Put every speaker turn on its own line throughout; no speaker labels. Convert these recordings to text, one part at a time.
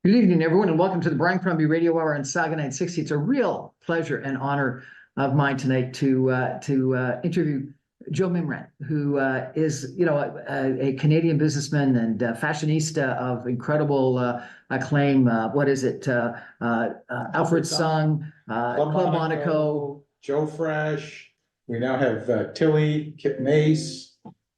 Good evening, everyone, and welcome to the Brian Crombie Radio Hour on Saga 960. It's a real pleasure and honor of mine tonight to interview Joe Mimram, who is, a Canadian businessman and fashionista of incredible acclaim. What is it? Alfred Sung, Club Monaco.
Joe Fresh. We now have Tilly, Kip Mace,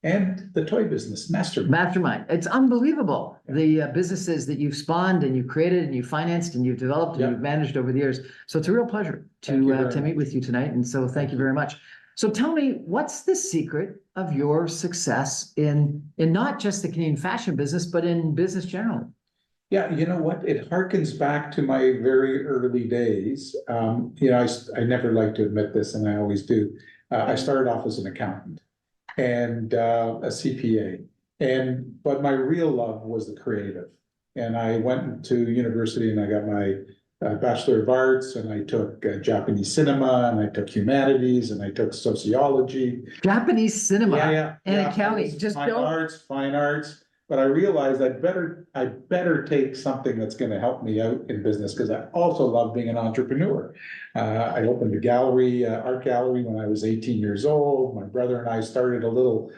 and the toy business,
Mastermind. It's unbelievable. The businesses that you've spawned and you've created and you've financed and you've developed and you've managed over the years. So it's a real pleasure to meet with you tonight. And so thank you very much. So tell me, what's the secret of your success in not just the Canadian fashion business, but in business generally?
Yeah, you know what? It harkens back to my very early days. I never like to admit this, and I always do. I started off as an accountant and a CPA, but my real love was the creative. And I went to university and I got my Bachelor of Arts, and I took Japanese cinema, and I took humanities, and I took sociology.
Japanese cinema and accounting.
Just fine arts. But I realized I better take something that's going to help me out in business, because I also love being an entrepreneur. I opened a gallery, art gallery, when I was 18 years old. My brother and I started a little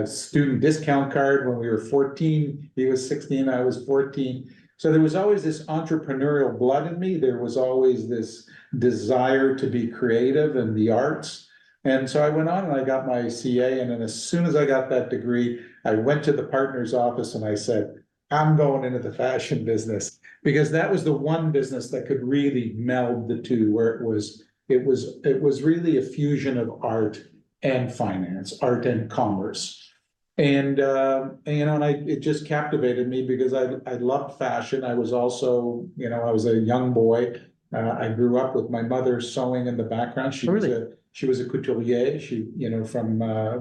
student discount card when we were 14. He was 16, I was 14. So there was always this entrepreneurial blood in me. There was always this desire to be creative in the arts. And so I went on and I got my CA. And then as soon as I got that degree, I went to the partner's office and I said, I'm going into the fashion business, because that was the one business that could really meld the two, where it was really a fusion of art and finance, art and commerce. And it just captivated me, because I loved fashion. I was also, I was a young boy. I grew up with my mother sewing in the background. She was a couturier.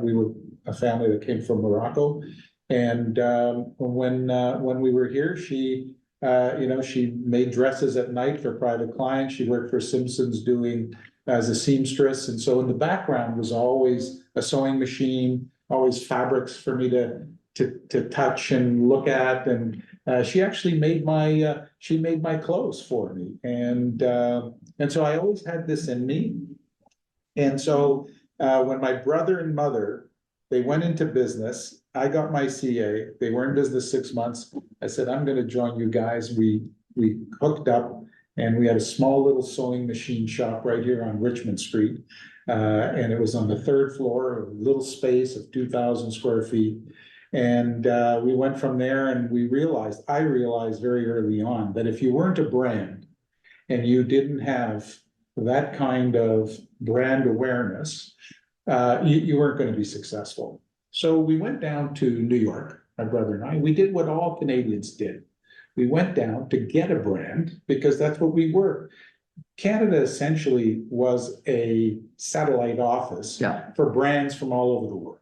We were a family that came from Morocco. And when we were here, she made dresses at night for private clients. She worked for Simpson's as a seamstress. And so in the background was always a sewing machine, always fabrics for me to touch and look at. And she actually made my clothes for me. And so I always had this in me. And so when my brother and mother, they went into business, I got my CA. They were in business 6 months. I said, I'm going to join you guys. We hooked up, and we had a small little sewing machine shop right here on Richmond Street. And it was on the third floor, a little space of 2,000 square feet. And we went from there, and I realized very early on that if you weren't a brand and you didn't have that kind of brand awareness, you weren't going to be successful. So we went down to New York, my brother and I. We did what all Canadians did. We went down to get a brand, because that's what we were. Canada essentially was a satellite office for brands from all over the world.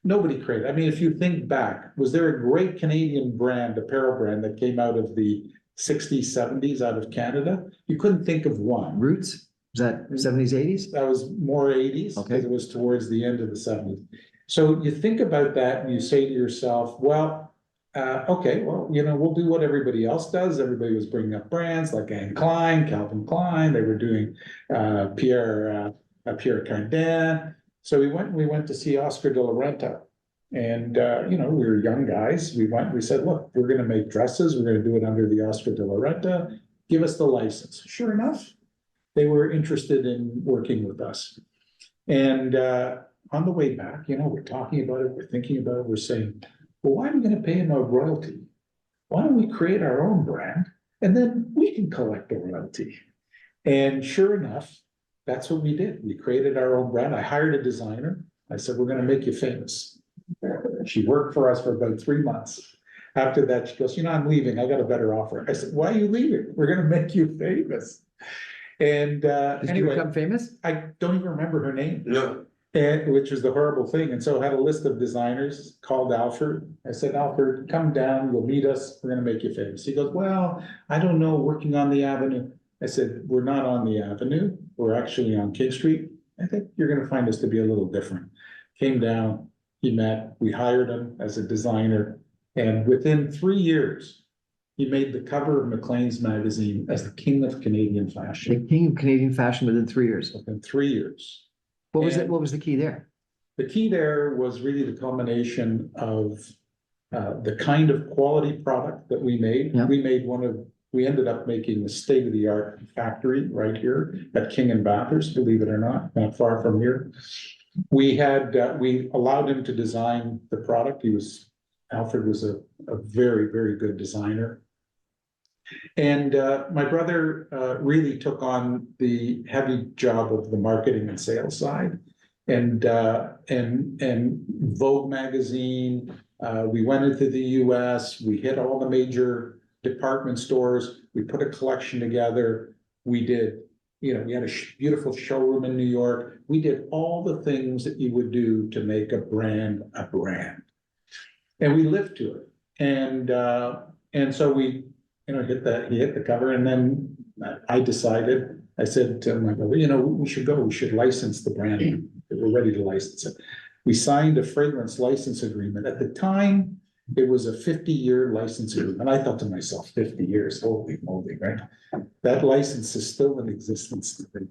Nobody created. I mean, if you think back, was there a great Canadian brand, apparel brand, that came out of the 60s, 70s out of Canada? You couldn't think of one.
Roots? Was that 70s, 80s?
That was more 80s, because it was towards the end of the 70s. So you think about that and you say to yourself, well, we'll do what everybody else does. Everybody was bringing up brands like Anne Klein, Calvin Klein. They were doing Pierre Cardin. So we went to see Oscar de la Renta. And, we were young guys. We said, look, we're going to make dresses. We're going to do it under the Oscar de la Renta. Give us the license. Sure enough, they were interested in working with us. And on the way back, we're talking about it, we're thinking about it, we're saying, well, why are we going to pay them a royalty? Why don't we create our own brand, and then we can collect the royalty? And sure enough, that's what we did. We created our own brand. I hired a designer. I said, we're going to make you famous. She worked for us for about 3 months. After that, she goes, I'm leaving. I got a better offer. I said, why are you leaving? We're going to make you famous. And
Did you become famous?
I don't even remember her name.
No.
Which was the horrible thing. And so I had a list of designers, called Alfred. I said, Alfred, come down, you'll meet us. We're going to make you famous. He goes, well, I don't know, working on the Avenue. I said, we're not on the Avenue. We're actually on King Street. I think you're going to find us to be a little different. Came down, he met, we hired him as a designer. And within 3 years, he made the cover of Maclean's magazine as the king of Canadian
The
fashion
king of Canadian fashion within 3 years.
within 3 years.
What was it?
And-
What was the key there?
The key there was really the combination of the kind of quality product that we made.
Yeah.
We ended up making the state-of-the-art factory right here at King and Bathurst, believe it or not far from here. We allowed him to design the product. Alfred was a very, very good designer. And my brother really took on the heavy job of the marketing and sales side. And Vogue magazine, we went into the US, we hit all the major department stores, we put a collection together. We did, we had a beautiful showroom in New York. We did all the things that you would do to make a brand a brand. And we lived to it. And so we, he hit the cover, and then I said to my brother, we should license the brand. We're ready to license it. We signed a fragrance license agreement. At the time, it was a 50-year license agreement. I thought to myself, 50 years, holy moly, right? That license is still in existence today.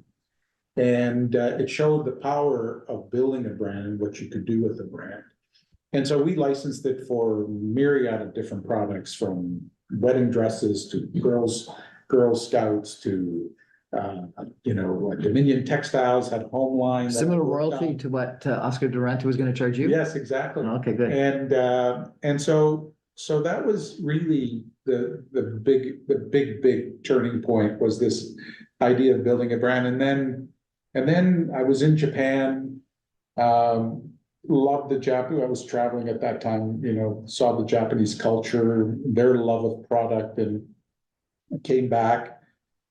And it showed the power of building a brand and what you could do with a brand. And so we licensed it for myriad of different products, from wedding dresses to Girl Scouts to Dominion Textiles had home line.
Similar royalty to what Oscar Durante was going to charge you?
Yes, exactly.
Okay, good.
And so that was really the big turning point, was this idea of building a brand. And then I was in Japan, loved the Japanese. I was traveling at that time, saw the Japanese culture, their love of product, and came back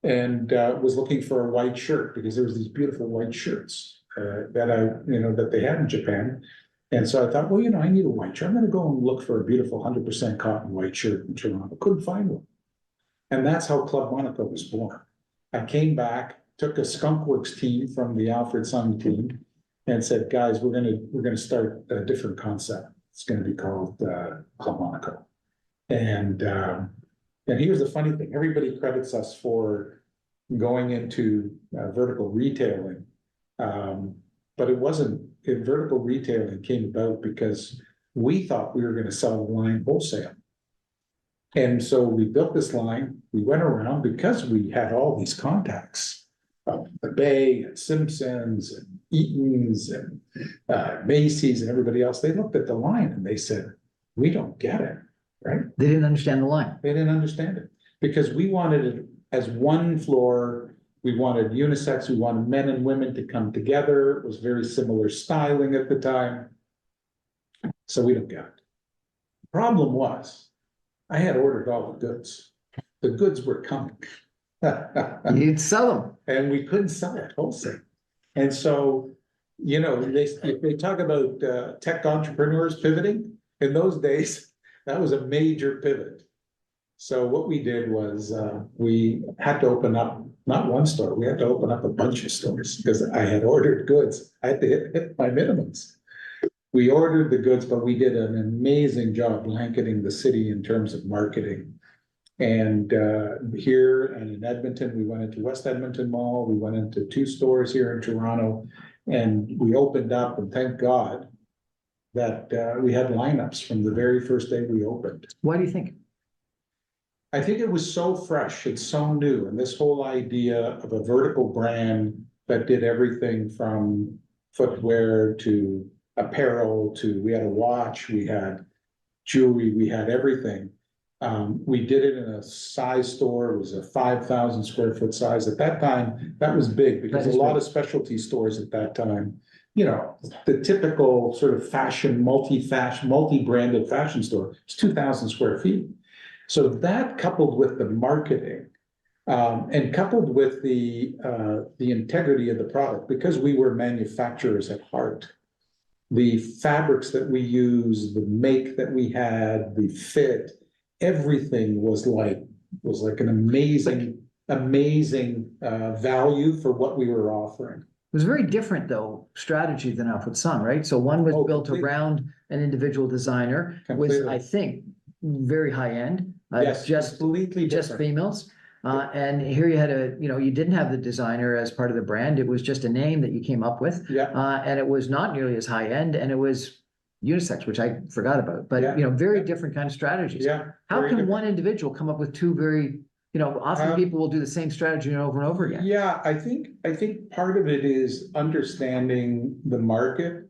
and was looking for a white shirt, because there was these beautiful white shirts that they had in Japan. And so I thought, well, I need a white shirt. I'm going to go and look for a beautiful 100% cotton white shirt in Toronto. Couldn't find one. And that's how Club Monaco was born. I came back, took a Skunkworks team from the Alfred Sun team, and said, guys, we're gonna start a different concept. It's going to be called Club Monaco. And here's the funny thing: everybody credits us for going into vertical retailing, but it wasn't. Vertical retailing came about because we thought we were going to sell the line wholesale. And so we built this line. We went around, because we had all these contacts, the Bay and Simpsons and Eaton's and Macy's and everybody else. They looked at the line and they said, we don't get it, right?
They didn't understand the line.
They didn't understand it, because we wanted it as one floor. We wanted unisex. We wanted men and women to come together. It was very similar styling at the time. So we don't get it. The problem was, I had ordered all the goods. The goods were coming.
You'd sell them.
And we couldn't sell it wholesale. And so, they talk about tech entrepreneurs pivoting. In those days, that was a major pivot. So what we did was we had to open up, not one store, we had to open up a bunch of stores, because I had ordered goods. I had to hit my minimums. We ordered the goods, but we did an amazing job blanketing the city in terms of marketing. And here and in Edmonton, we went into West Edmonton Mall. We went into 2 stores here in Toronto, and we opened up, and thank God that we had lineups from the very first day we opened.
Why do you think?
I think it was so fresh, it's so new, and this whole idea of a vertical brand that did everything from footwear to apparel to, we had a watch, we had jewelry, we had everything. We did it in a size store. It was a 5,000 square foot size. At that time, that was big, because a lot of specialty stores at that time, the typical sort of multi-branded fashion store, it's 2,000 square feet. So that, coupled with the marketing, and coupled with the integrity of the product, because we were manufacturers at heart, the fabrics that we used, the make that we had, the fit, everything was like an amazing value for what we were offering.
It was very different, though, strategy than Alfred Sun, right? So one was built
completely.
around an individual designer, was,
Completely.
I think, very high end.
Yes,
just
completely
just
different.
females. And here you had you didn't have the designer as part of the brand. It was just a name that you came up with.
Yeah,
And it was not nearly as high end, and it was unisex, which I forgot about, but
Yeah.
very
Yeah.
different kind of strategies.
yeah.
How
very
can
different.
one individual come up with two very, often people will do the same strategy over and over again?
Yeah, I think part of it is understanding the market,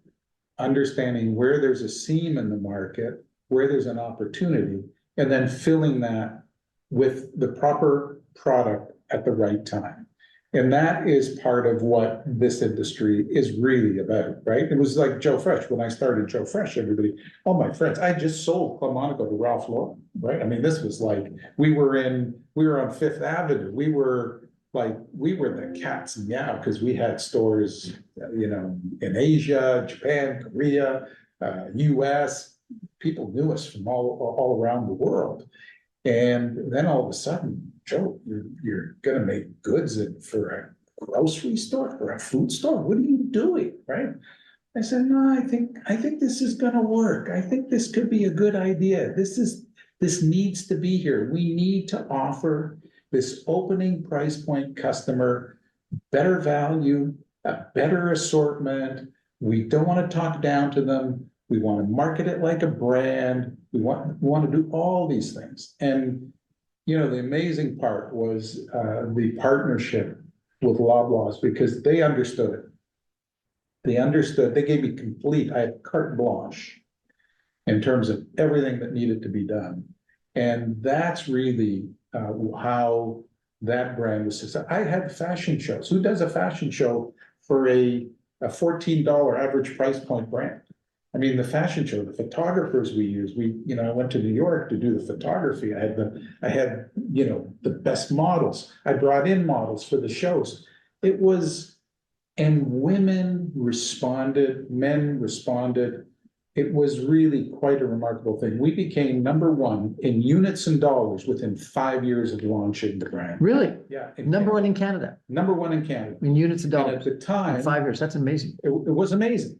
understanding where there's a seam in the market, where there's an opportunity, and then filling that with the proper product at the right time. And that is part of what this industry is really about, right? It was like Joe Fresh. When I started Joe Fresh, everybody, all my friends, I just sold Club Monaco to Ralph Lauren, right? I mean, this was like, we were on Fifth Avenue. We were the cats and meow because we had stores, in Asia, Japan, Korea, US. People knew us from all around the world. And then all of a sudden, Joe, you're gonna make goods for a grocery store, for a food store. What are you doing, right? I said, no, I think this is gonna work. I think this could be a good idea. This needs to be here. We need to offer this opening price point customer better value, a better assortment. We don't want to talk down to them. We want to market it like a brand. We want to do all these things. And, the amazing part was the partnership with Loblaws because they understood it. They gave me I had carte blanche in terms of everything that needed to be done. And that's really how that brand was successful. I had fashion shows. Who does a fashion show for a $14 average price point brand? I mean, the fashion show, the photographers we use, I went to New York to do the photography. I had the best models. I brought in models for the shows. And women responded, men responded. It was really quite a remarkable thing. We became number one in units and dollars within 5 years of launching the brand.
Really?
Yeah.
Number one in Canada,
Number one in Canada.
in units of
And
dollars,
at the time,
in 5 years. That's amazing.
it was amazing.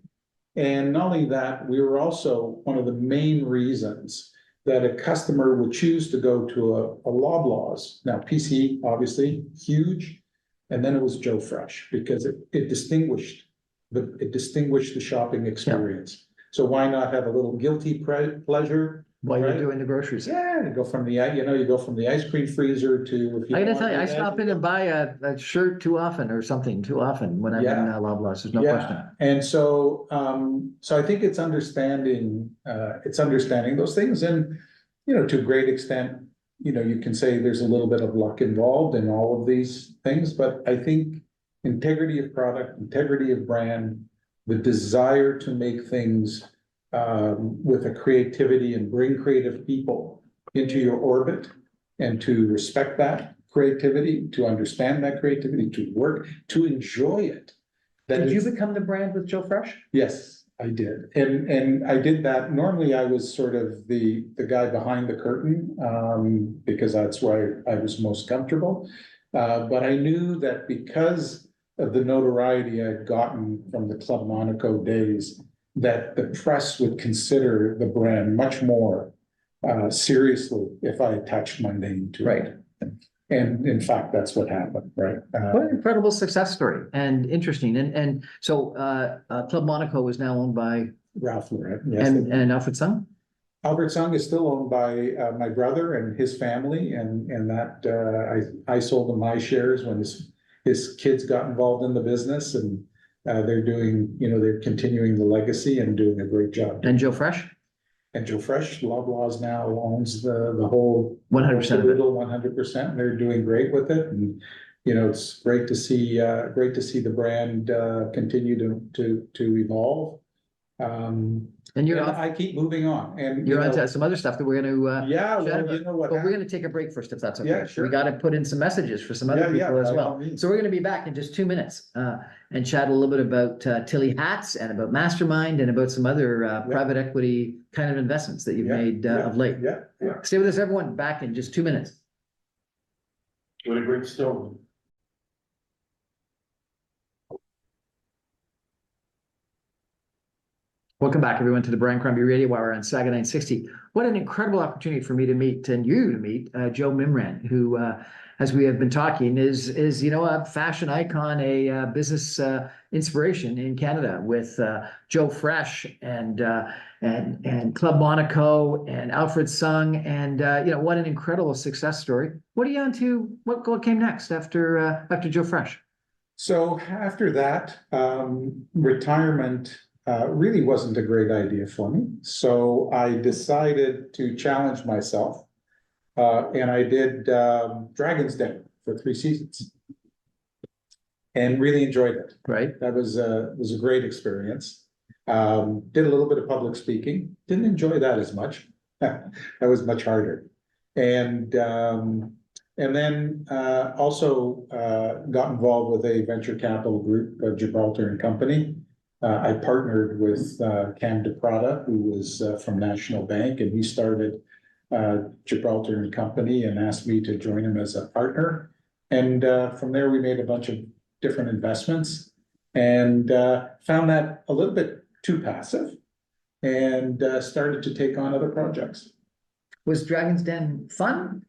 And not only that, we were also one of the main reasons that a customer would choose to go to a Loblaws. Now, PC, obviously, huge. And then it was Joe Fresh because it distinguished the shopping experience. So why not have a little guilty pleasure?
While you're
Right.
doing the groceries.
Yeah, you go from the ice cream freezer to.
I gotta tell you, I stop in and buy a shirt too often or something too often when I'm in
Yeah.
Loblaws. There's no
Yeah.
question.
And so I think it's understanding those things. And, to a great extent, you can say there's a little bit of luck involved in all of these things, but I think integrity of product, integrity of brand, the desire to make things with a creativity and bring creative people into your orbit and to respect that creativity, to understand that creativity, to work, to enjoy it.
Did you become the brand with Joe Fresh?
Yes, I did. And I did that. Normally I was sort of the guy behind the curtain, because that's where I was most comfortable. But I knew that because of the notoriety I'd gotten from the Club Monaco days, that the press would consider the brand much more seriously if I attached my name to it. And in fact, that's what happened, right?
What an incredible success story and interesting. And so Club Monaco is now owned by
Ralph Lauren. Yes,
and Alfred Sung?
Albert Sung is still owned by my brother and his family, and that I sold him my shares when his kids got involved in the business, and they're doing, they're continuing the legacy and doing a great job.
And Joe Fresh?
And Joe Fresh, Loblaws now owns the whole
100% of it.
100%. They're doing great with it, and it's great to see the brand continue to evolve.
And you're
And
off.
I keep moving on, and
You're onto some other stuff that we're going to
yeah,
chat
well,
about.
you know what
But we're
happened?
going to take a break first, if that's okay.
Yeah, sure.
We got to put in some messages for some other
Yeah,
people as
by
well.
all means.
So we're going to be back in just 2 minutes and chat a little bit about Tilly Hats and about Mastermind and about some other private equity kind of investments that you've made of late.
Yeah.
Stay with us, everyone. Back in just 2 minutes.
What a great story.
Welcome back, everyone, to the Brian Crombie Radio Hour on Saga 960. What an incredible opportunity for me to meet, and you to meet, Joe Mimram, who, as we have been talking, is a fashion icon, a business inspiration in Canada with Joe Fresh and Club Monaco and Alfred Sung, and what an incredible success story. What are you on to? What came next after Joe Fresh?
So after that, retirement really wasn't a great idea for me. So I decided to challenge myself, and I did Dragon's Den for 3 seasons, and really enjoyed it.
Right.
That was a great experience. Did a little bit of public speaking. Didn't enjoy that as much. That was much harder. And then also got involved with a venture capital group, Gibraltar and Company. I partnered with Cam DePrada, who was from National Bank, and he started Gibraltar and Company and asked me to join him as a partner. And from there, we made a bunch of different investments and found that a little bit too passive, and started to take on other projects.
Was Dragon's Den fun?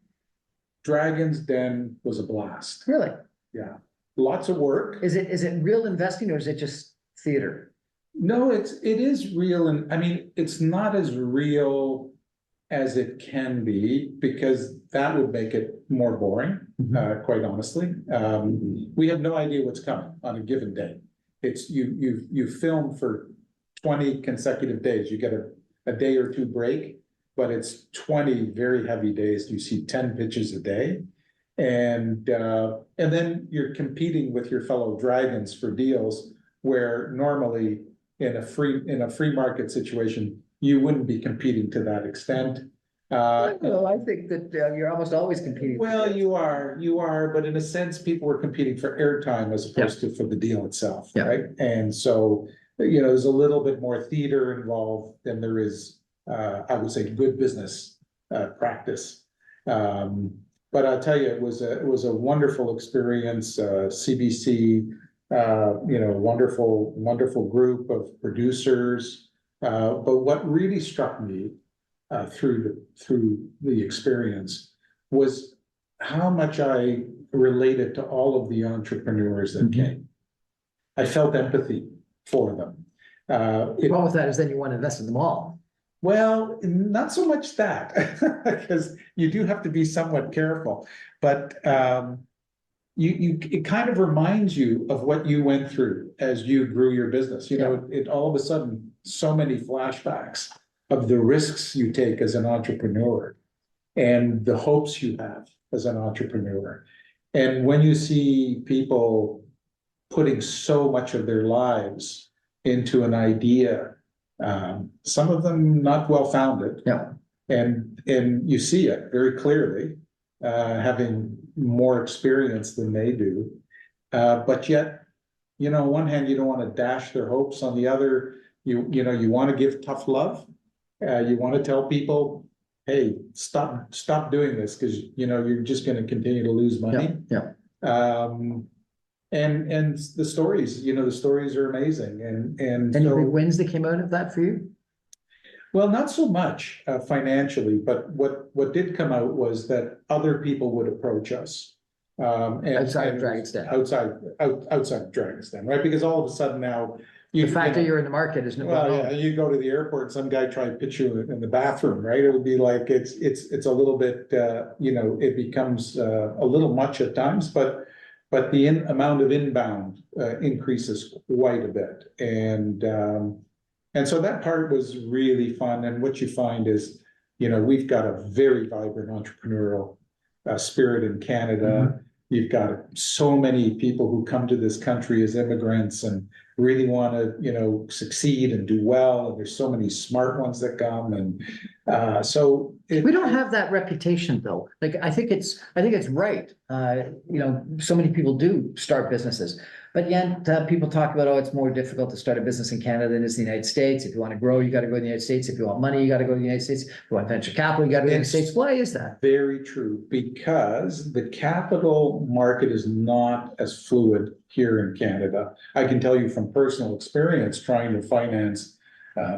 Dragon's Den was a blast.
Really?
Yeah, lots of work.
Is it real investing, or is it just theater?
No, it is real, and I mean, it's not as real as it can be, because that would make it more boring, quite honestly. We have no idea what's coming on a given day. It's you film for 20 consecutive days. You get a day or two break, but it's 20 very heavy days. You see 10 pitches a day. And then you're competing with your fellow dragons for deals where normally in a free market situation, you wouldn't be competing to that extent.
No, I think that you're almost always competing.
Well, you are, but in a sense, people were competing for airtime as opposed to for the deal itself, right? And so, there's a little bit more theater involved than there is, I would say, good business practice. But I'll tell you, it was a wonderful experience. CBC, wonderful group of producers. But what really struck me through the experience was how much I related to all of the entrepreneurs that came. I felt empathy for them.
The problem with that is then you want to invest in them all.
Well, not so much that, because you do have to be somewhat careful, but it kind of reminds you of what you went through as you grew your business. It all of a sudden, so many flashbacks of the risks you take as an entrepreneur and the hopes you have as an entrepreneur. And when you see people putting so much of their lives into an idea, some of them not well-founded. Yeah. And you see it very clearly, having more experience than they do. But yet, on one hand, you don't want to dash their hopes. On the other, you want to give tough love. You want to tell people, hey, stop doing this, because you're just going to continue to lose money. Yeah. And the stories, the stories are amazing. And
any big wins that came out of that for you?
Well, not so much financially, but what did come out was that other people would approach us.
Outside of Dragon's Den.
Outside of Dragon's Den, right? Because all of a sudden now,
the fact that you're in the market is no problem.
Well, yeah, you go to the airport, some guy try to pitch you in the bathroom, right? It would be like it's a little bit, it becomes a little much at times, but the amount of inbound increases quite a bit, and so that part was really fun. And what you find is, we've got a very vibrant entrepreneurial spirit in Canada. You've got so many people who come to this country as immigrants and really want to, succeed and do well. And there's so many smart ones that come. And so
we don't have that reputation, though. Like, I think it's right. So many people do start businesses, but yet people talk about, it's more difficult to start a business in Canada than it is the United States. If you want to grow, you got to go to the United States. If you want money, you got to go to the United States. If you want venture capital, you got to go to the United States. Why is that?
Very true, because the capital market is not as fluid here in Canada. I can tell you from personal experience trying to finance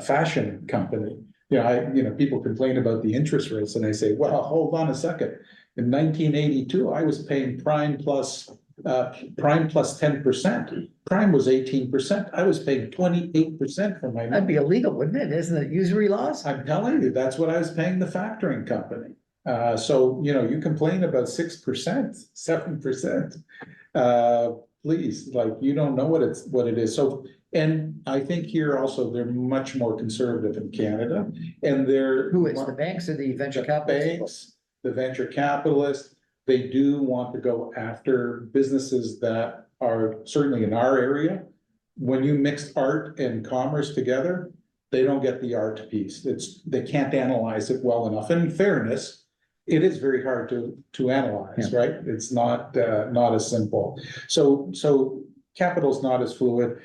fashion company. People complain about the interest rates and I say, well, hold on a second. In 1982, I was paying prime plus 10%. Prime was 18%. I was paying 28% for my
That'd
money.
be illegal, wouldn't it? Isn't it usury laws?
I'm telling you, that's what I was paying the factoring company. So, you complain about 6%, 7%. Please, like, you don't know what it is. So, and I think here also, they're much more conservative in Canada, and they're.
Who is, the banks or the venture
The
capitalists?
banks, the venture capitalists, they do want to go after businesses that are certainly in our area. When you mix art and commerce together, they don't get the art piece. They can't analyze it well enough. And in fairness, it is very hard to analyze, right? It's not as simple. So capital's not as fluid.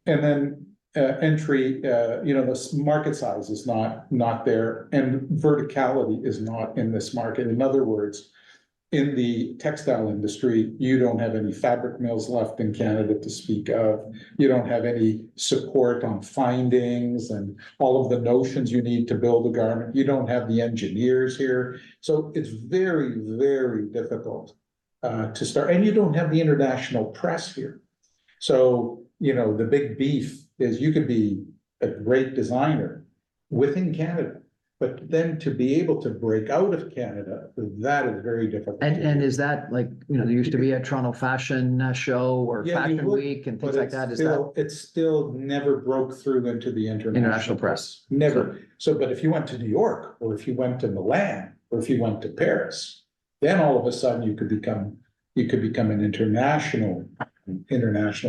And then entry, the market size is not there, and verticality is not in this market. In other words, in the textile industry, you don't have any fabric mills left in Canada to speak of. You don't have any support on findings and all of the notions you need to build a garment. You don't have the engineers here. So it's very, very difficult to start. And you don't have the international press here. So, the big beef is you could be a great designer within Canada, but then to be able to break out of Canada, that is very difficult.
And is that like, there used to be a Toronto fashion show or
Yeah, you
fashion
would,
week and things
But
like that? Is that
it still never broke through into the international press. Never. So, but if you went to New York, or if you went to Milan, or if you went to Paris, then all of a sudden you could become an international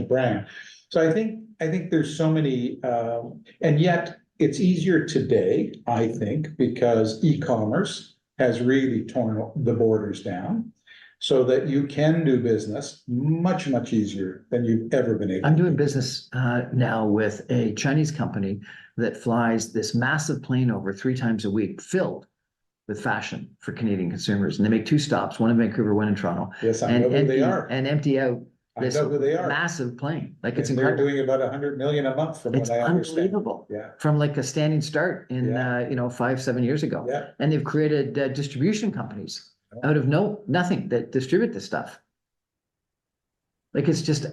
brand. So I think there's so many, and yet it's easier today, I think, because e-commerce has really torn the borders down, so that you can do business much, much easier than you've ever been able.
I'm doing business now with a Chinese company that flies this massive plane over 3 times a week, filled with fashion for Canadian consumers. And they make 2 stops, one in Vancouver, one in Toronto.
Yes, I know who they are.
And empty out
I
this
know who they are.
massive plane. Like, it's
And they're
incredible.
doing about 100 million a month from
It's
what I understand.
unbelievable.
Yeah,
From like a standing start in,
Yeah.
5-7 years ago.
yeah.
And they've created distribution companies out of nothing that distribute this stuff. Like, it's just,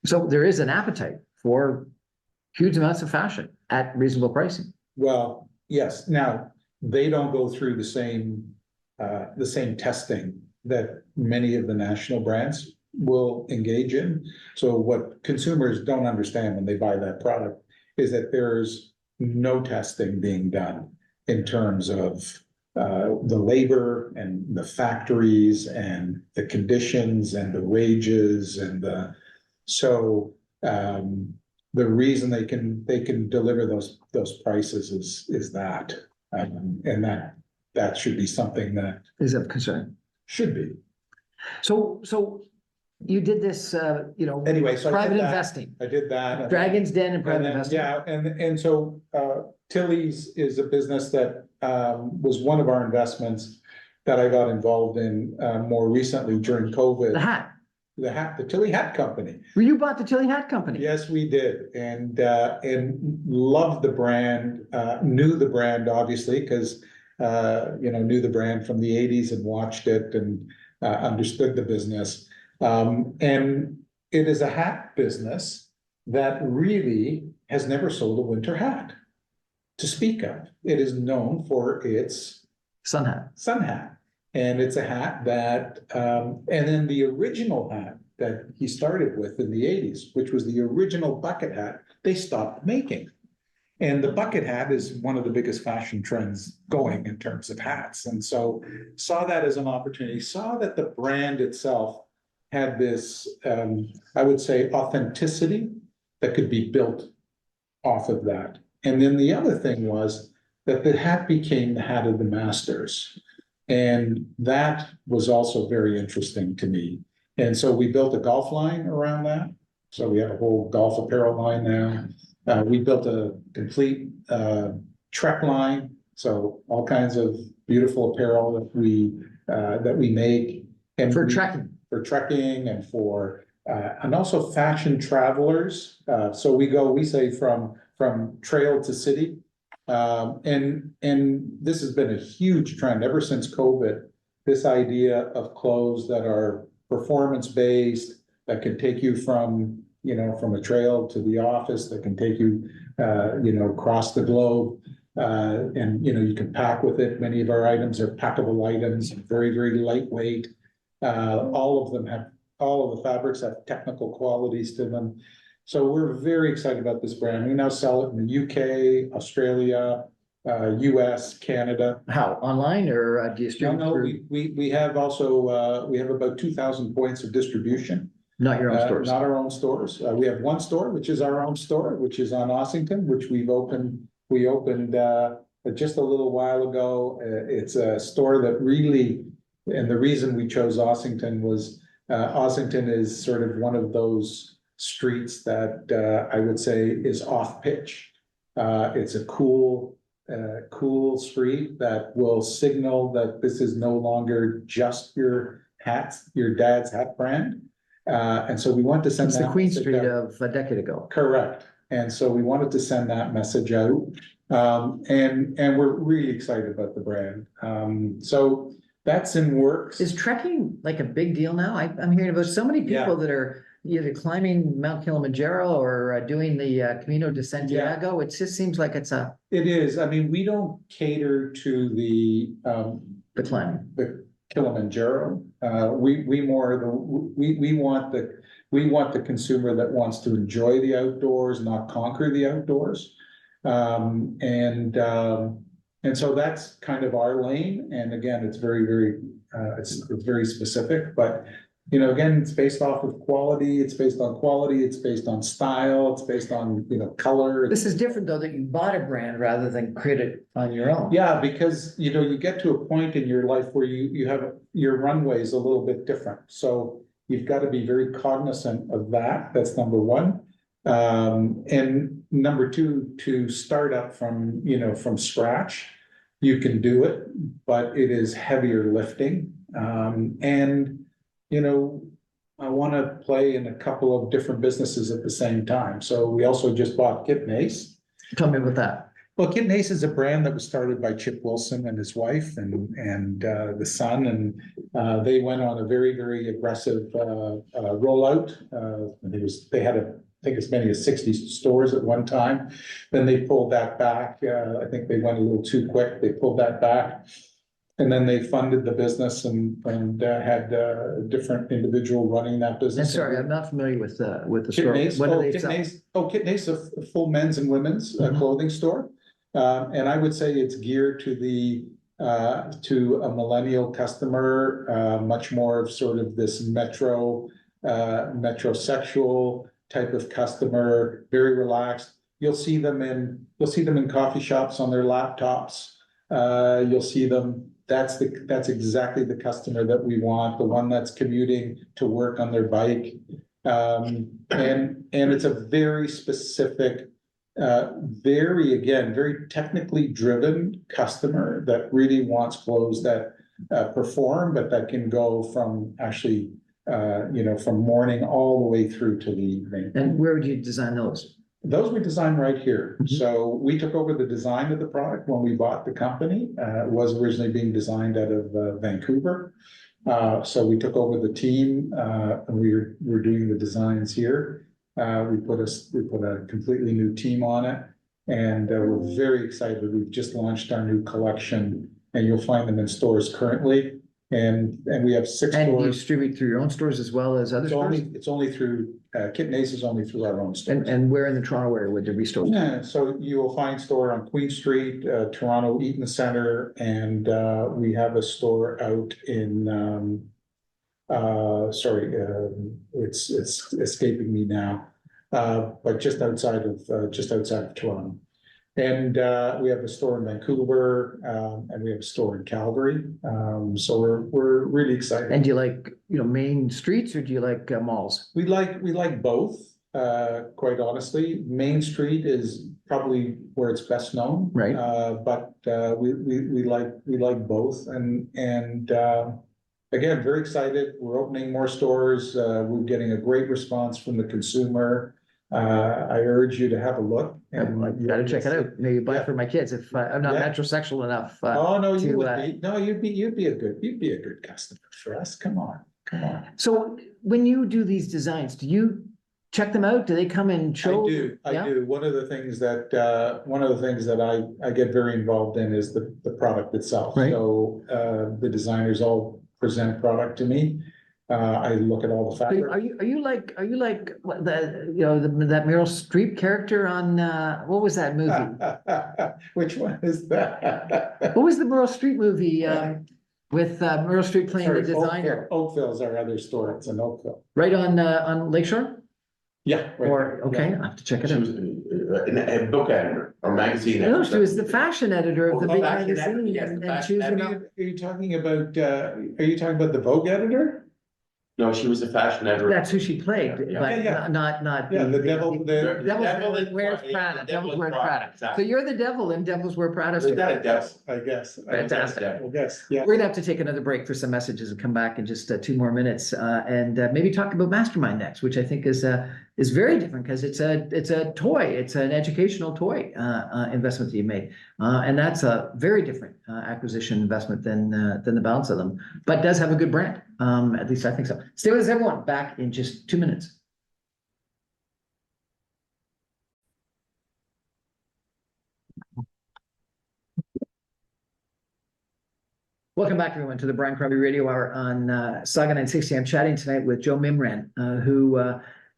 so there is an appetite for huge amounts of fashion at reasonable pricing.
Well, yes. Now, they don't go through the same testing that many of the national brands will engage in. So what consumers don't understand when they buy that product is that there's no testing being done in terms of the labor and the factories and the conditions and the wages and the reason they can deliver those prices is that, and that should be something that
Is of concern.
should be.
So you did this,
Anyway, so
private
I did that.
investing,
I did that.
Dragon's Den and
And
private
then,
investing.
yeah, and so Tilly's is a business that was one of our investments that I got involved in more recently during COVID. The Tilly Hat Company.
Well, you bought the Tilly Hat Company.
Yes, we did, and loved the brand, knew the brand obviously, because knew the brand from the 80s and watched it and understood the business. And it is a hat business that really has never sold a winter hat to speak of. It is known for its
Sun hat.
And it's a hat that, and then the original hat that he started with in the 80s, which was the original bucket hat, they stopped making. And the bucket hat is one of the biggest fashion trends going in terms of hats. And so saw that as an opportunity, saw that the brand itself had this, I would say, authenticity that could be built off of that. And then the other thing was that the hat became the hat of the masters. And that was also very interesting to me. And so we built a golf line around that. So we have a whole golf apparel line now. We built a complete Trek line. So all kinds of beautiful apparel that we make. And
For trekking.
For trekking and for, and also fashion travelers. So we say from from trail to city. And this has been a huge trend ever since COVID, this idea of clothes that are performance-based, that can take you from, from a trail to the office, that can take you, across the globe. And, you can pack with it. Many of our items are packable items, very, very lightweight. All of the fabrics have technical qualities to them. So we're very excited about this brand. We now sell it in the UK, Australia, US, Canada.
How, online or do you
No,
stream
no,
through?
we have also, we have about 2,000 points of distribution.
Not your own stores?
Not our own stores. We have one store, which is our own store, which is on Ossington, which we opened just a little while ago. It's a store that really, and the reason we chose Ossington was, Ossington is sort of one of those streets that I would say is off pitch. It's a cool street that will signal that this is no longer just your dad's hat brand. And so we want to send
It's
that
the Queen
message
Street
out.
of a decade ago.
Correct. And so we wanted to send that message out. And we're really excited about the brand. So that's in works.
Is trekking like a big deal now? I'm hearing about so many
Yeah.
people that are either climbing Mount Kilimanjaro or doing the Camino de Santiago. It just seems like it's
It is. I mean, we don't cater to the
climbing.
the Kilimanjaro. We want the consumer that wants to enjoy the outdoors, not conquer the outdoors. And so that's kind of our lane. And again, it's very, very, it's very specific, but again, it's based off of quality. It's based on quality. It's based on style. It's based on, color.
This is different though, that you bought a brand rather than create it on your own.
Yeah, because, you get to a point in your life where you have your runway is a little bit different. So you've got to be very cognizant of that. That's number one. And number two, to start up from scratch, you can do it, but it is heavier lifting. I want to play in a couple of different businesses at the same time. So we also just bought Kit and Ace.
Tell me about that.
Well, Kit and Ace is a brand that was started by Chip Wilson and his wife and the son, and they went on a very, very aggressive rollout. They had I think as many as 60 stores at one time. Then they pulled that back. I think they went a little too quick. They pulled that back. And then they funded the business and had a different individual running that business.
And sorry, I'm not familiar with the
Kit
store.
and Ace.
What do they
Kit and
sell?
Ace. Kit and Ace, a full men's and women's clothing store. And I would say it's geared to to a millennial customer, much more of sort of this metrosexual type of customer, very relaxed. You'll see them in coffee shops on their laptops. You'll see them. That's exactly the customer that we want, the one that's commuting to work on their bike. And it's a very specific, very technically driven customer that really wants clothes that perform, but that can go from actually, from morning all the way through to the evening.
And where would you design those?
Those we designed right here.
Mhm.
So we took over the design of the product when we bought the company. It was originally being designed out of Vancouver. So we took over the team, and we're doing the designs here. We put a completely new team on it, and we're very excited. We've just launched our new collection, and you'll find them in stores currently. And we have 6
And you
stores.
distribute through your own stores as well as other stores?
It's only through Kit and Ace is only through our own stores.
And where in the Toronto area would there be stores?
Yeah, so you will find store on Queen Street, Toronto Eaton Center, and we have a store out in it's escaping me now. But just outside of Toronto. And we have a store in Vancouver, and we have a store in Calgary. So we're really excited.
And do you like, main streets or do you like malls?
We like both, quite honestly. Main Street is probably where it's best known.
Right.
But we like both, and again, very excited. We're opening more stores. We're getting a great response from the consumer. I urge you to have a look. And
You gotta check it out. Maybe buy
Yeah.
it for my kids if I'm not
Yeah.
metrosexual enough.
Oh, no, you
to,
would be, no, you'd be a good customer for us. Come on, come on.
So when you do these designs, do you check them out? Do they come and show?
I
Yeah?
do. One of the things that I get very involved in is the product itself.
Right.
So, the designers all present product to me. I look at all the
So
fabric.
are you like what that Meryl Streep character on what was that movie?
Which one is that?
What was the Meryl Streep movie with Meryl Streep playing
Sorry,
the designer?
Oakville's our other store. It's in Oakville.
Right on Lakeshore?
Yeah. right
Or,
there.
okay,
Yeah.
I have to check it
She
out.
was a book editor or magazine
No,
editor.
she was the fashion editor of the
Oh,
big
fashion editor,
magazine
yes,
and
the
then
fashion
choosing
editor.
up.
Are you talking about the Vogue editor?
No, she was a fashion editor.
That's who she played,
Yeah.
but
Yeah.
not.
Yeah, the devil,
The
Devil's
devil in
wears
Prada,
Prada,
the
Devil's
devil
wears
in
Prada. So
exactly.
you're the devil and Devils wear Prada.
Is that a devil?
I guess.
Fantastic.
I guess, yeah.
We're gonna have to take another break for some messages and come back in just 2 more minutes and maybe talk about Mastermind next, which I think is very different because it's a toy, it's an educational toy investment that you made, and that's a very different acquisition investment than the balance of them, but does have a good brand. At least I think so. Stay with us, everyone. Back in just 2 minutes. Welcome back, everyone, to the Brian Crombie Radio Hour on Saga 960. I'm chatting tonight with Joe Mimram, who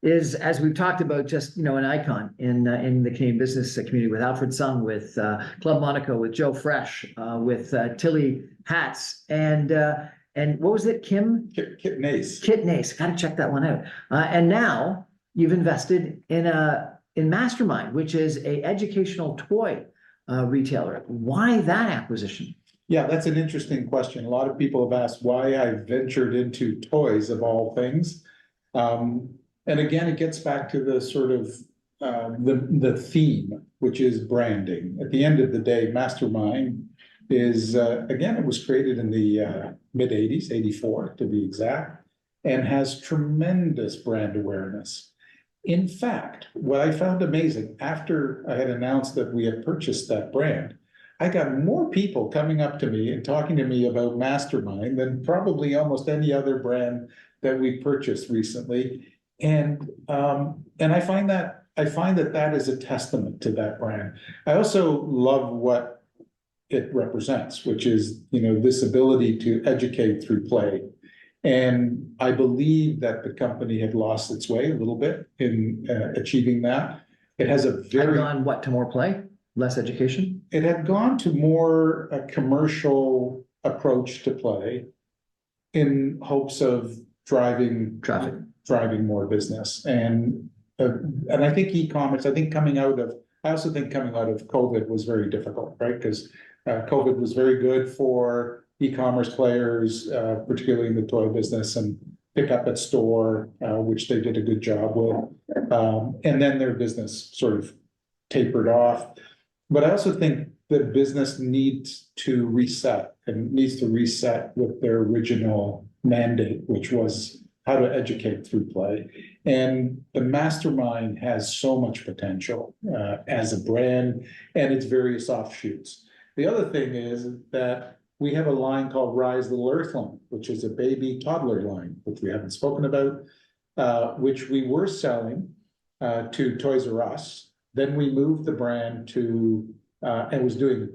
is, as we've talked about, just an icon in the Canadian business community. With Alfred Sung, with Club Monaco, with Joe Fresh, with Tilly Hats, and what was it,
Kit Nace.
Kit Nace. Got to check that one out. And now you've invested in Mastermind, which is a educational toy retailer. Why that acquisition?
Yeah, that's an interesting question. A lot of people have asked why I ventured into toys of all things. And again, it gets back to the sort of the theme, which is branding. At the end of the day, Mastermind is again, it was created in the mid-80s, 84 to be exact, and has tremendous brand awareness. In fact, what I found amazing, after I had announced that we had purchased that brand, I got more people coming up to me and talking to me about Mastermind than probably almost any other brand that we purchased recently. And I find that that is a testament to that brand. I also love what it represents, which is, this ability to educate through play. And I believe that the company had lost its way a little bit in achieving that. It has a
I've
very
gone what, to more play, less education?
It had gone to more a commercial approach to play in hopes of driving
Traffic.
more business. And I think e-commerce, I also think coming out of COVID was very difficult, right? Because COVID was very good for e-commerce players, particularly in the toy business, and pick up at store, which they did a good job with. And then their business sort of tapered off. But I also think that business needs to reset with their original mandate, which was how to educate through play. And the Mastermind has so much potential as a brand and its various offshoots. The other thing is that we have a line called Rise Little Earthling, which is a baby toddler line, which we haven't spoken about, which we were selling to Toys R Us. Then we moved the brand to, and was doing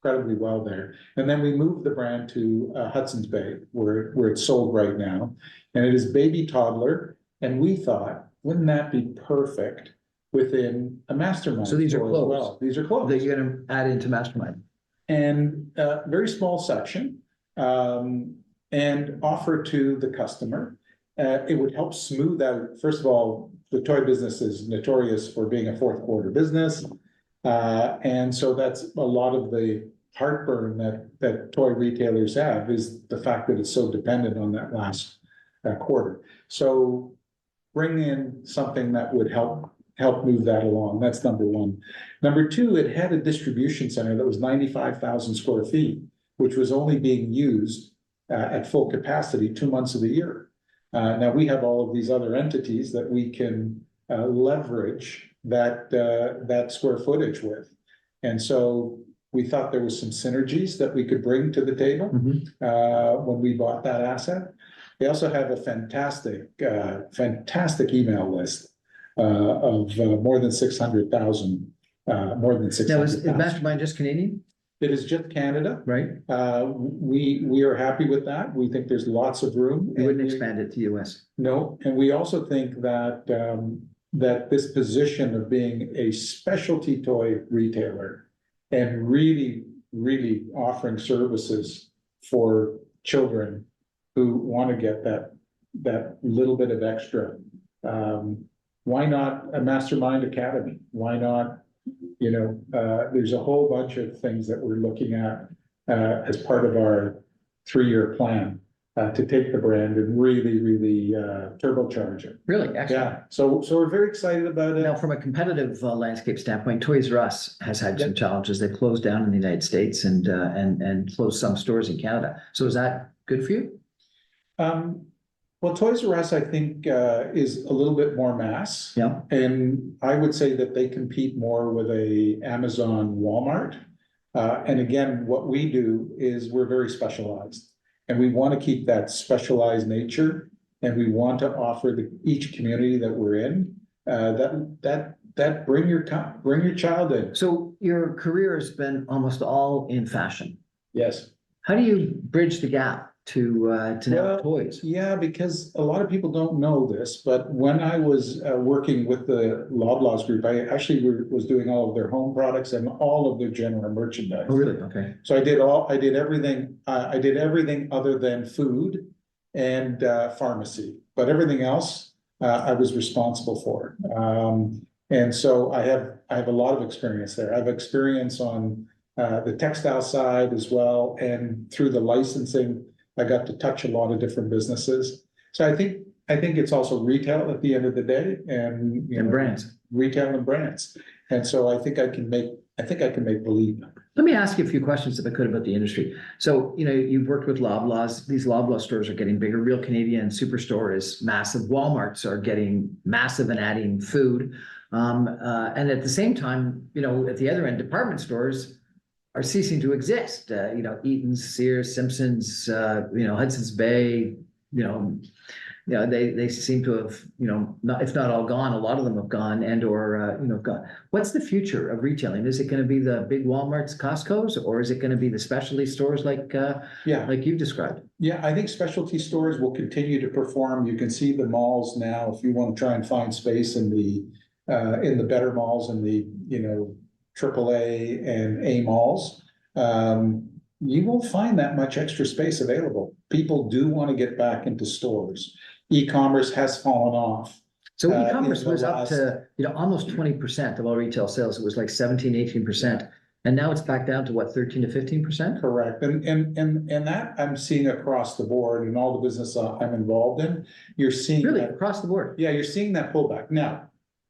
incredibly well there. And then we moved the brand to Hudson's Bay, where it's sold right now. And it is baby toddler. And we thought, wouldn't that be perfect within a Mastermind?
So these are
store as
clothes.
well? These are clothes.
That you're gonna add into Mastermind.
And very small section, and offer to the customer. It would help smooth out, first of all, the toy business is notorious for being a fourth quarter business. And so that's a lot of the heartburn that toy retailers have, is the fact that it's so dependent on that last quarter. So bring in something that would help move that along. That's number one. Number two, it had a distribution center that was 95,000 square feet, which was only being used at full capacity 2 months of the year. Now we have all of these other entities that we can leverage that square footage with. And so we thought there was some synergies that we could bring to the table when we bought that asset. They also have a fantastic email list of more than 600,000.
Now, is Mastermind just Canadian,
It is just Canada.
right?
We are happy with that. We think there's lots of room.
You wouldn't expand it to US.
No, and we also think that that this position of being a specialty toy retailer and really, really offering services for children who want to get that little bit of extra. Why not a Mastermind Academy? Why not, there's a whole bunch of things that we're looking at as part of our 3-year plan to take the brand and really, really turbocharge it.
Really, excellent.
Yeah, so we're very excited about it.
Now, from a competitive landscape standpoint, Toys R Us has had some challenges. They closed down in the United States and closed some stores in Canada. So is that good for you?
Well, Toys R Us, I think, is a little bit more mass.
Yeah.
And I would say that they compete more with a Amazon, Walmart. And again, what we do is we're very specialized. And we want to keep that specialized nature, and we want to offer each community that we're in, that bring your child in.
So your career has been almost all in fashion.
Yes.
How do you bridge the gap to now
Well,
toys?
Yeah, because a lot of people don't know this, but when I was working with the Loblaws group, I actually was doing all of their home products and all of their general merchandise.
Oh, really? Okay.
So I did everything other than food and pharmacy, but everything else I was responsible for. And so I have a lot of experience there. I have experience on the textile side as well, and through the licensing, I got to touch a lot of different businesses. So I think it's also retail at the end of the day, and
brands.
Retail and brands. And so I think I can make believe.
Let me ask you a few questions if I could about the industry. So, you've worked with Loblaws. These Loblaws stores are getting bigger. Real Canadian Superstore is massive. Walmarts are getting massive and adding food. And at the same time, at the other end, department stores are ceasing to exist. Eaton's, Sears, Simpson's, Hudson's Bay, they seem to have, not, if not all gone, a lot of them have gone gone. What's the future of retailing? Is it going to be the big Walmarts, Costco's, or is it going to be the specialty stores like you've described?
Yeah, I think specialty stores will continue to perform. You can see the malls now, if you want to try and find space in the better malls and the, AAA and A malls, you won't find that much extra space available. People do want to get back into stores. E-commerce has fallen off.
So e-commerce was up to, almost 20% of all retail sales. It was like 17, 18%. And now it's back down to what, 13 to 15%?
Correct. And that I'm seeing across the board in all the business I'm involved in. You're seeing
really
that,
across the board.
Yeah, you're seeing that pullback. Now,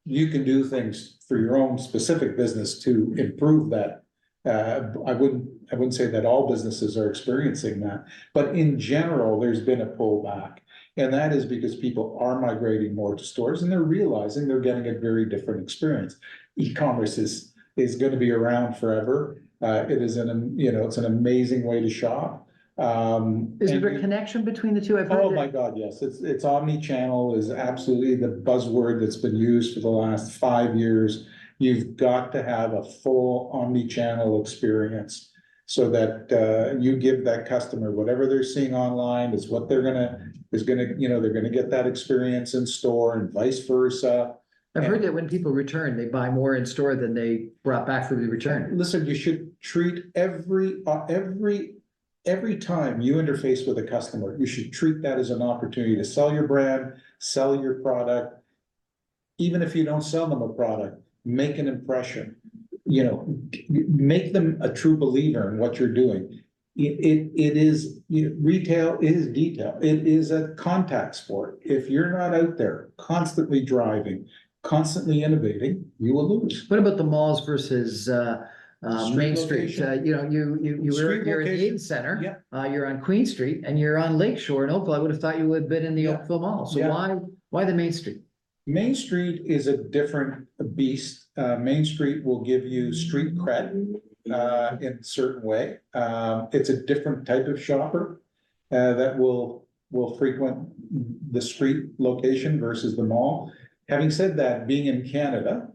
you can do things for your own specific business to improve that. I wouldn't say that all businesses are experiencing that, but in general, there's been a pullback. And that is because people are migrating more to stores, and they're realizing they're getting a very different experience. E-commerce is going to be around forever. It is it's an amazing way to shop.
Is there a connection between the two?
My God, yes. It's omni-channel is absolutely the buzzword that's been used for the last 5 years. You've got to have a full omni-channel experience so that you give that customer whatever they're seeing online is what they're gonna get that experience in store, and vice versa.
I've heard that when people return, they buy more in store than they brought back for the return.
Listen, you should treat every time you interface with a customer, you should treat that as an opportunity to sell your brand, sell your product. Even if you don't sell them a product, make an impression. Make them a true believer in what you're doing. It is retail is detail. It is a contact sport. If you're not out there constantly driving, constantly innovating, you will lose.
What about the malls versus Main Street?
location.
You're
Street
in the
location.
Eden Center.
Yeah.
You're on Queen Street, and you're on Lakeshore in Oakville. I would have thought you would have been in the
Yeah.
Oakville Mall. So
Yeah.
why the Main Street?
Main Street is a different beast. Main Street will give you street cred in a certain way. It's a different type of shopper that will frequent the street location versus the mall. Having said that, being in Canada,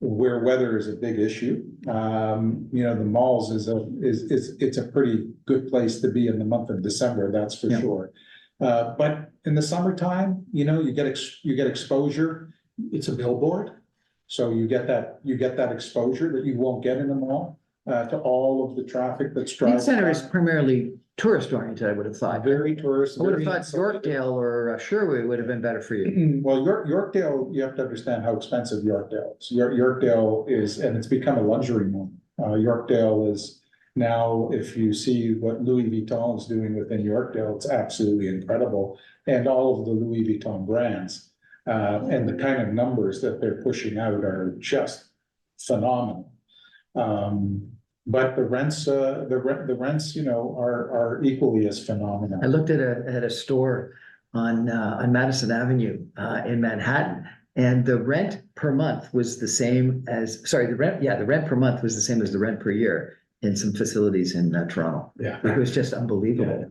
where weather is a big issue, the malls it's a pretty good place to be in the month of December, that's for sure. But in the summertime, you get exposure. It's a billboard, so you get that exposure that you won't get in the mall to all of the traffic that's driving.
Main Center is primarily tourist oriented, I would have thought.
Very tourist.
I would have thought Yorkdale or Sherwood would have been better for you.
Well, Yorkdale, you have to understand how expensive Yorkdale is. Yorkdale is, and it's become a luxury mall. Yorkdale is now, if you see what Louis Vuitton is doing within Yorkdale, it's absolutely incredible. And all of the Louis Vuitton brands and the kind of numbers that they're pushing out are just phenomenal. But the rents, are equally as phenomenal.
I looked at a store on Madison Avenue in Manhattan, and the rent per month was the same as, the rent per month was the same as the rent per year in some facilities in Toronto.
Yeah.
It was just unbelievable.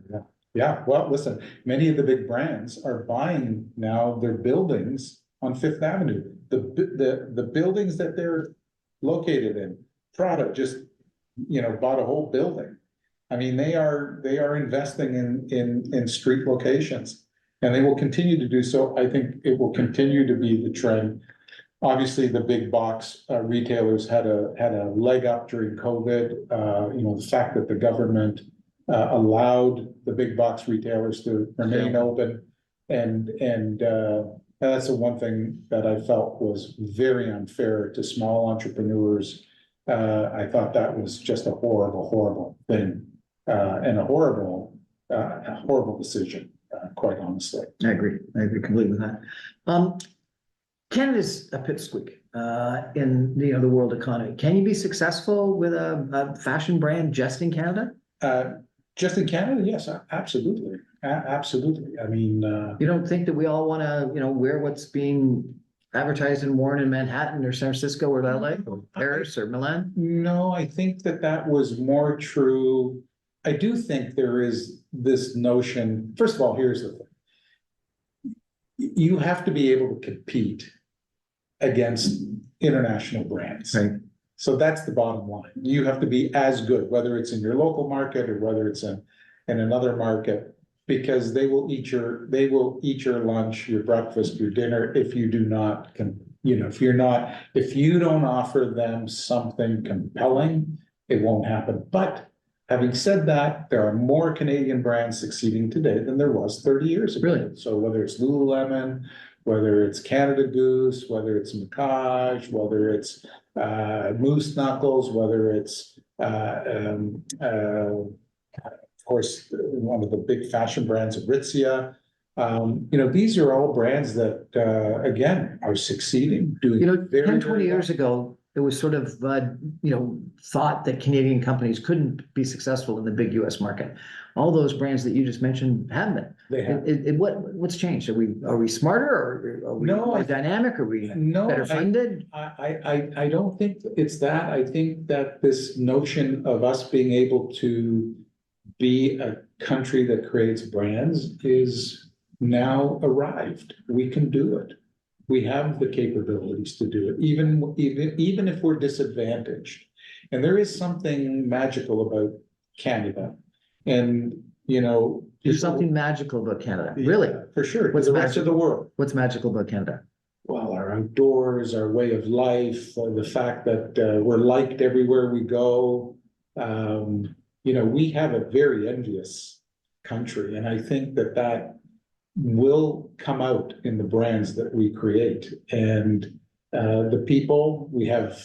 Yeah. Well, listen, many of the big brands are buying now their buildings on Fifth Avenue. The buildings that they're located in, Prada just, bought a whole building. I mean, they are investing in street locations, and they will continue to do so. I think it will continue to be the trend. Obviously, the big box retailers had a leg up during COVID. The fact that the government allowed the big box retailers to remain open, and that's the one thing that I felt was very unfair to small entrepreneurs. I thought that was just a horrible thing, and a horrible decision, quite honestly.
I agree completely with that. Canada's a pipsqueak in the world economy. Can you be successful with a fashion brand just in Canada?
Just in Canada, yes, absolutely, absolutely. I mean,
you don't think that we all want to, wear what's being advertised and worn in Manhattan or San Francisco or LA or Paris or Milan?
No, I think that was more true. I do think there is this notion. First of all, here's the thing. You have to be able to compete against international brands.
Right.
So that's the bottom line. You have to be as good, whether it's in your local market or whether it's in another market, because they will eat your lunch, your breakfast, your dinner if you do not, if you don't offer them something compelling, it won't happen. But having said that, there are more Canadian brands succeeding today than there was 30 years ago.
Really?
So whether it's Lululemon, whether it's Canada Goose, whether it's Macaj, whether it's Moose Knuckles, whether it's of course, one of the big fashion brands, Aritzia. These are all brands that, again, are succeeding, doing very,
10, 20
very
years ago, it was sort of, thought that Canadian companies couldn't be successful in the big US market. All those brands that you just mentioned have been.
They have.
What's changed? Are we smarter, or are we more dynamic? Are we better funded?
I don't think it's that. I think that this notion of us being able to be a country that creates brands is now arrived. We can do it. We have the capabilities to do it, even if we're disadvantaged. And there is something magical about Canada. And,
There's something magical about Canada. Really?
For sure.
What's
the rest of the world.
What's magical about Canada?
Well, our outdoors, our way of life, the fact that we're liked everywhere we go. We have a very envious country. And I think that will come out in the brands that we create. And the people we have,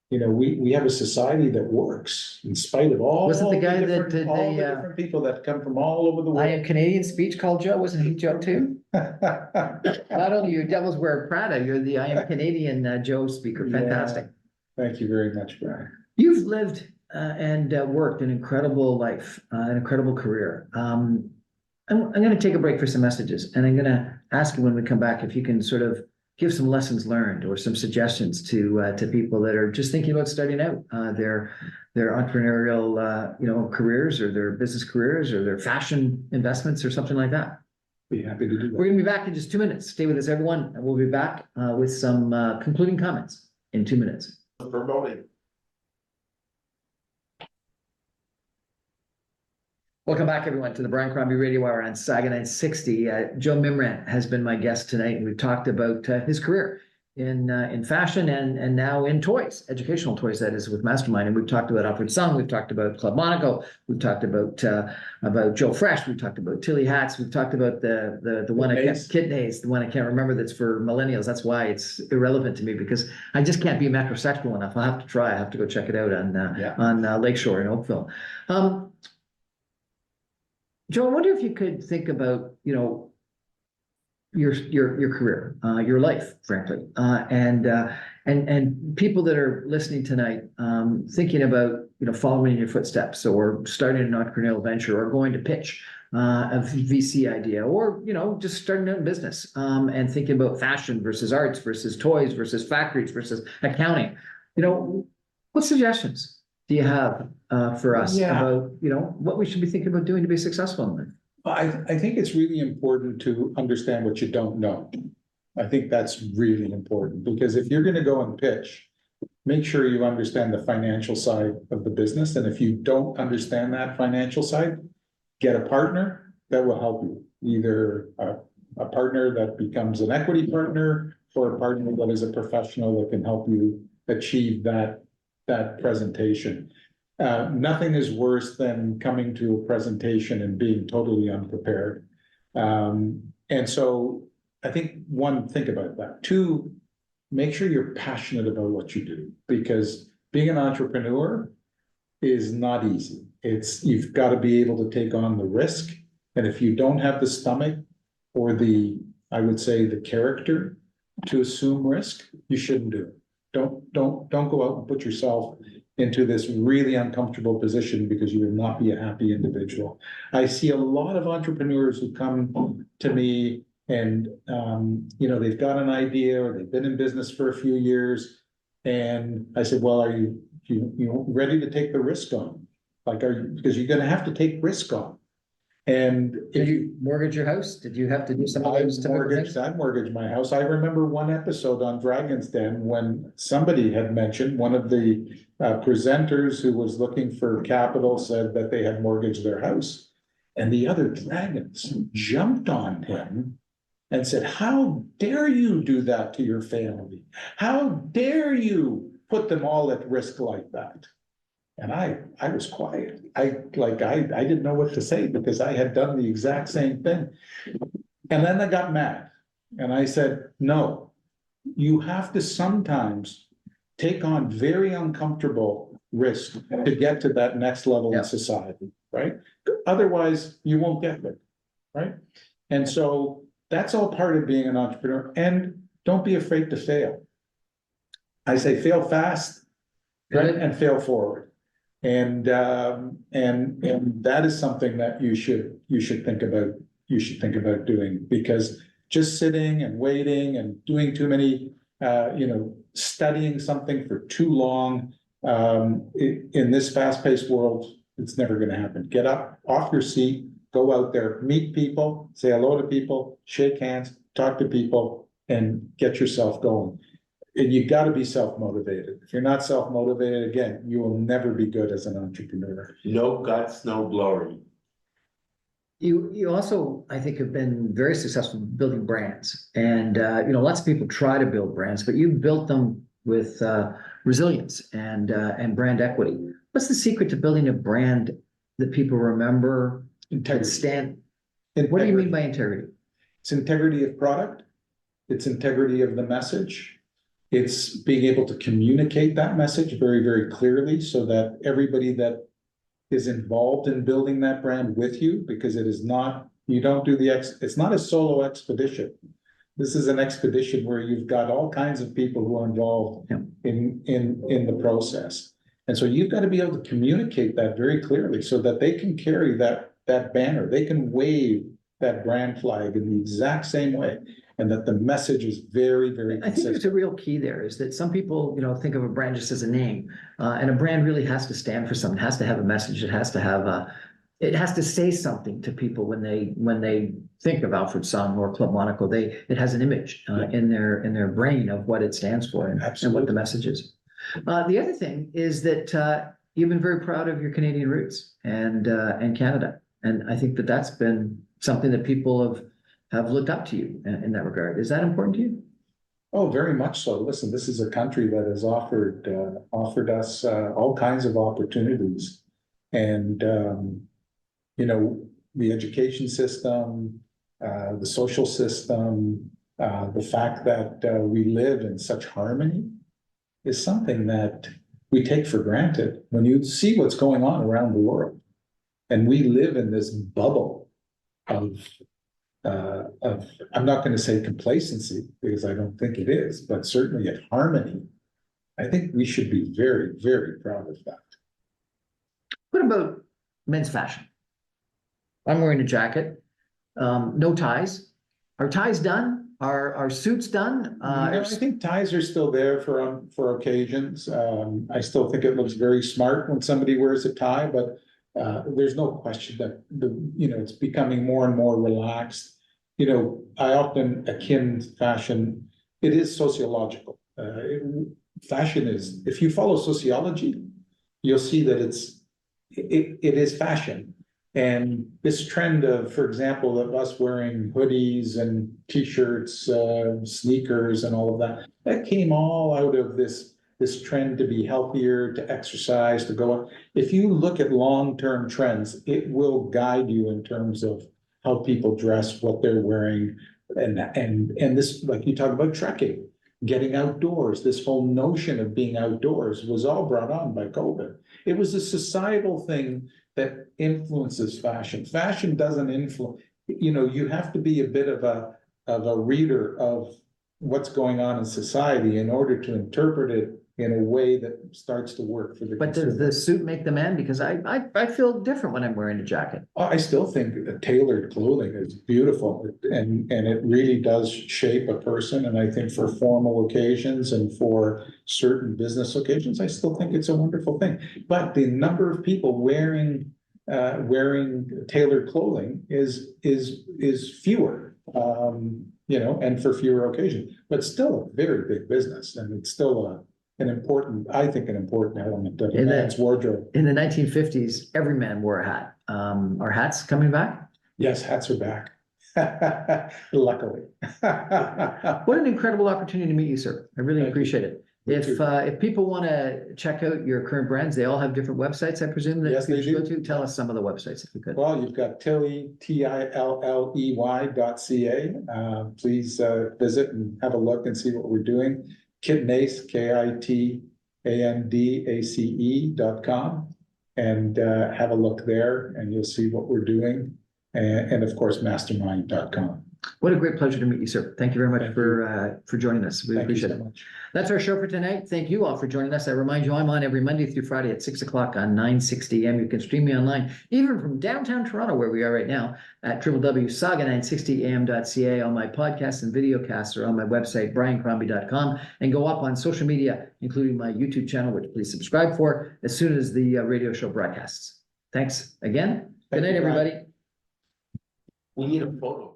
we have a society that works in spite of all.
Wasn't the guy that did
all the different people that come from all over the world.
I Am Canadian speech called Joe? Wasn't he Joe too? Not only you devils wear Prada, you're the I Am Canadian Joe speaker. Fantastic.
Yeah. Thank you very much, Brian.
You've lived and worked an incredible life, an incredible career. I'm going to take a break for some messages, and I'm going to ask you when we come back if you can sort of give some lessons learned or some suggestions to people that are just thinking about starting out their entrepreneurial careers or their business careers or their fashion investments or something like that.
Be happy to do
We're
that.
going to be back in just 2 minutes. Stay with us, everyone, and we'll be back with some concluding comments in 2 minutes.
Promoting.
Welcome back, everyone, to the Brian Crombie Radio Hour on Saga 960. Joe Mimram has been my guest tonight, and we've talked about his career in fashion and now in toys, educational toys, that is, with Mastermind. And we've talked about Alfred Sung, we've talked about Club Monaco, we've talked about Joe Fresh, we've talked about Tilly Hats, we've talked about the one Kid Days, the one I can't remember that's for millennials. That's why it's irrelevant to me, because I just can't be metrosexual enough. I'll have to try. I have to go check it out on Lakeshore in Oakville. Joe, I wonder if you could think about, your career, your life, frankly, and people that are listening tonight, thinking about, following in your footsteps or starting an entrepreneurial venture or going to pitch a VC idea or, just starting out in business, and thinking about fashion versus arts versus toys versus factories versus accounting. What suggestions do you have for us about, what we should be thinking about doing to be successful in life?
I think it's really important to understand what you don't know. I think that's really important, because if you're going to go and pitch, make sure you understand the financial side of the business. And if you don't understand that financial side, get a partner that will help you, either a partner that becomes an equity partner or a partner that is a professional that can help you achieve that presentation. Nothing is worse than coming to a presentation and being totally unprepared. And so I think, one, think about that. Two, make sure you're passionate about what you do, because being an entrepreneur is not easy. You've got to be able to take on the risk. And if you don't have the stomach or I would say the character to assume risk, you shouldn't do it. Don't go out and put yourself into this really uncomfortable position, because you will not be a happy individual. I see a lot of entrepreneurs who come to me and, they've got an idea or they've been in business for a few years. And I said, well, are you ready to take the risk on? Because you're going to have to take risk on. And
Did you mortgage your house? Did you have to do some of those typical things?
I mortgaged my house. I remember one episode on Dragon's Den when somebody had mentioned, one of the presenters who was looking for capital said that they had mortgaged their house. And the other dragons jumped on him and said, how dare you do that to your family? How dare you put them all at risk like that? And I was quiet. I didn't know what to say, because I had done the exact same thing. And then I got mad and I said, no, you have to sometimes take on very uncomfortable risk to get to that next level in society, right? Otherwise you won't get there, right? And so that's all part of being an entrepreneur. And don't be afraid to fail. I say fail fast, right? And fail forward. And that is something that you should think about doing, because just sitting and waiting and doing too many, studying something for too long, in this fast-paced world, it's never going to happen. Get up off your seat, go out there, meet people, say hello to people, shake hands, talk to people, and get yourself going. And you've got to be self-motivated. If you're not self-motivated, again, you will never be good as an entrepreneur.
No guts, no glory.
You also, I think, have been very successful building brands. And, lots of people try to build brands, but you built them with resilience and brand equity. What's the secret to building a brand that people remember?
Integrity.
What do you mean by integrity?
It's integrity of product. It's integrity of the message. It's being able to communicate that message very, very clearly, so that everybody that is involved in building that brand with you, because it is not, you don't do it's not a solo expedition. This is an expedition where you've got all kinds of people who are involved in the process. And so you've got to be able to communicate that very clearly, so that they can carry that banner. They can wave that brand flag in the exact same way. and that the message is very, very
I think there's
consistent.
a real key there is that some people, think of a brand just as a name, and a brand really has to stand for something, it has to have a message, it has to have it has to say something to people when they think of Alfred Son or Club Monaco. It has an image in their brain of what it stands for and what
Absolutely.
the message is. The other thing is that you've been very proud of your Canadian roots and Canada, and I think that that's been something that people have looked up to you in that regard. Is that important to you?
Oh, very much so. Listen, this is a country that has offered us all kinds of opportunities. And, the education system, the social system, the fact that we live in such harmony is something that we take for granted. When you see what's going on around the world, and we live in this bubble of I'm not going to say complacency, because I don't think it is, but certainly of harmony. I think we should be very, very proud of that.
What about men's fashion? I'm wearing a jacket, no ties. Are ties done? Are suits done?
I think ties are still there for occasions. I still think it looks very smart when somebody wears a tie, but there's no question that it's becoming more and more relaxed. I often akin fashion. It is sociological. Fashion is, if you follow sociology, you'll see that it is fashion. And this trend of, for example, of us wearing hoodies and t-shirts, sneakers and all of that came all out of this trend to be healthier, to exercise, to go on. If you look at long-term trends, it will guide you in terms of how people dress, what they're wearing, and this, like you talk about trekking, getting outdoors, this whole notion of being outdoors was all brought on by COVID. It was a societal thing that influences fashion. Fashion doesn't influence, you have to be a bit of a reader of what's going on in society in order to interpret it in a way that starts to work for the
But does
consumer.
the suit make the man? Because I feel different when I'm wearing a jacket.
I still think that tailored clothing is beautiful and it really does shape a person. And I think for formal occasions and for certain business occasions, I still think it's a wonderful thing. But the number of people wearing tailored clothing is fewer, and for fewer occasions, but still a very big business. And it's still an important element of a man's wardrobe.
In the 1950s, every man wore a hat. Are hats coming back?
Yes, hats are back. Luckily.
What an incredible opportunity to meet you, sir. I really
Thank you.
appreciate it. If people want to check out your current brands, they all have different websites, I presume, that
Yes, they
people
do.
go to. Tell us some of the websites if you could.
Well, you've got Tilley, TILLEY.ca. Please visit and have a look and see what we're doing. Kitnace, KITANDACE.com, and have a look there and you'll see what we're doing. And of course, mastermind.com.
What a great pleasure to meet you, sir. Thank you very much for joining us. We appreciate it.
Much.
That's our show for tonight. Thank you all for joining us. I remind you, I'm on every Monday through Friday at 6 o'clock on 960 AM. You can stream me online, even from downtown Toronto, where we are right now, at www.saga960am.ca. All my podcasts and videocasts are on my website, briancrombie.com, and go up on social media, including my YouTube channel, which please subscribe for as soon as the radio show broadcasts. Thanks again. Good night, everybody.
We need a photo.